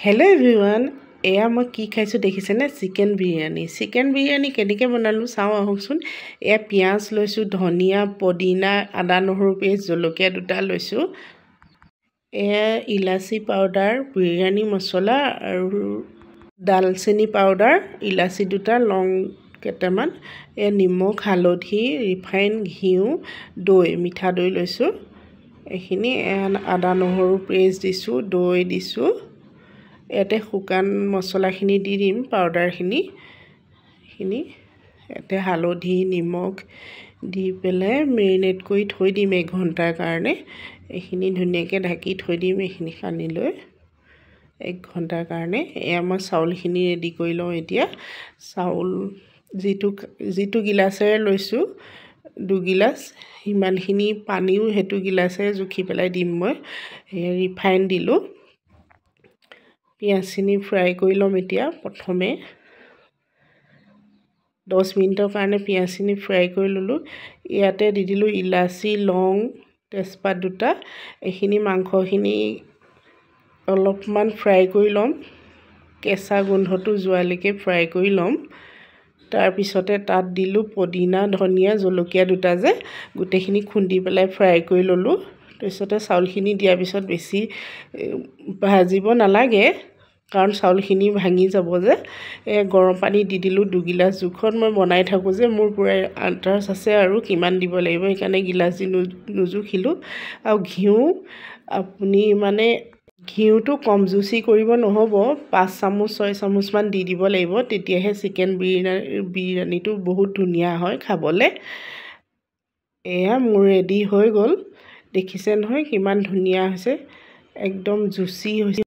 Hello everyone, এয়া মই কি খাইছো দেখিছেনে চিকেন বিৰিয়ানী কেনেকৈ বনালো চাও আহকচোন। এয়া পিয়াজ লৈছো, ধনিয়া, পদিনা, আদা নহৰু পেষ্ট, জলকীয়া দুটা লৈছো। এয়া ইলাচি পাউডাৰ, বিৰিয়ানী মছলা আৰু দালচেনি পাউডাৰ, ইলাচি দুটা, লং কেইটামান, এয়া নিমখ, হালধি, ৰিফাইন, ঘিউ, দৈ, মিঠা দৈ লৈছো। এইখিনি আদা নহৰু পেষ্ট দিছো, দৈ দিছো। ইয়াতে শুকান মছলাখিনি দি দিম, পাউডাৰখিনি ইয়াতে হালধি, নিমখ দি পেলাই মেৰিনেট কৰি থৈ দিম 1 ঘণ্টাৰ কাৰণে। এইখিনি ধুনীয়াকৈ ঢাকি থৈ দিম, এইখিনি সানি লৈ 1 ঘণ্টাৰ কাৰণে। এয়া মই চাউলখিনি ৰেডি কৰি লওঁ এতিয়া। চাউল যিটো গিলাচেৰে লৈছোঁ 2 গিলাচ, সিমানখিনি পানীও সেইটো গিলাচেৰে জুখি পেলাই দিম মই। ৰিফাইন দিলোঁ। পিঁয়াজখিনি ফ্ৰাই কৰি ল'ম এতিয়া। প্ৰথমে 10 মিনিটৰ কাৰণে পিঁয়াজখিনি ফ্ৰাই কৰি ল'লোঁ। ইয়াতে দি দিলোঁ ইলাচি, লং, তেজপাত দুটা। এইখিনি মাংসখিনি অলপমান ফ্ৰাই কৰি ল'ম, কেঁচা গোন্ধটো যোৱালৈকে ফ্ৰাই কৰি ল'ম। তাৰপিছতে তাত দিলোঁ পদিনা, ধনিয়া, জলকীয়া দুটা যে গোটেইখিনি খুন্দি পেলাই ফ্ৰাই কৰি ল'লোঁ। তাৰপিছতে চাউলখিনি দিয়াৰ পিছত বেছি ভাজিব নালাগে, কাৰণ চাউলখিনি ভাঙি যাব যে। গৰম পানী দি দিলোঁ 2 গিলাচ জোখত। মই বনাই থাকোঁ যে, মোৰ পূৰা আন্দাজ আছে আৰু কিমান দিব লাগিব, সেইকাৰণে গিলাচ দি নুজুখিলোঁ। আৰু ঘিউ আপুনি ঘিউটো কম জুচি কৰিব নহ'ব, 5 চামুচ 6 চামুচমান দি দিব লাগিব, তেতিয়াহে চিকেন বিৰিয়ানীটো বহুত ধুনীয়া হয় খাবলৈ। এয়া মোৰ ৰেডি হৈ গ'ল, দেখিছে নহয় কিমান ধুনীয়া হৈছে, একদম জুচি হৈছে।